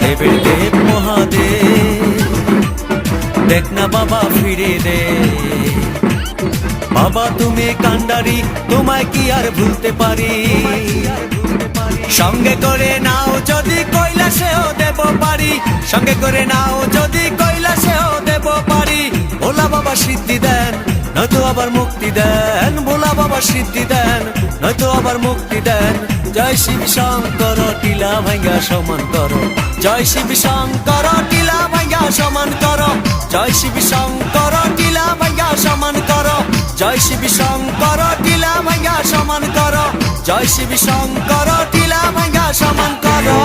দেবের দেব মহাদেব, দেখ না বাবা ফিরে দে। বাবা তুমি কান্ডারি, তোমায় কি আর ভুলতে পারি? সঙ্গে করে নাও যদি কৈলাসেও দেব পারি, সঙ্গে করে নাও যদি কৈলাসেও দেব পারি। ভোলা বাবা সিদ্ধি দেন, নয়তো আবার মুক্তি দেন। ভোলা বাবা সিদ্ধি দেন, নয়তো আবার মুক্তি দেন। জয় শিব শঙ্কর টিলা ভাঙ্গা সমান করো, জয় শিব শঙ্কর টিলা ভাঙ্গা সমান করো, জয় শিব শঙ্কর টিলা ভাঙ্গা সমান করো, জয় শিব শঙ্কর টিলা ভাঙ্গা সমান করো, জয় শিব শঙ্কর টিলা ভাঙ্গা সমান করো।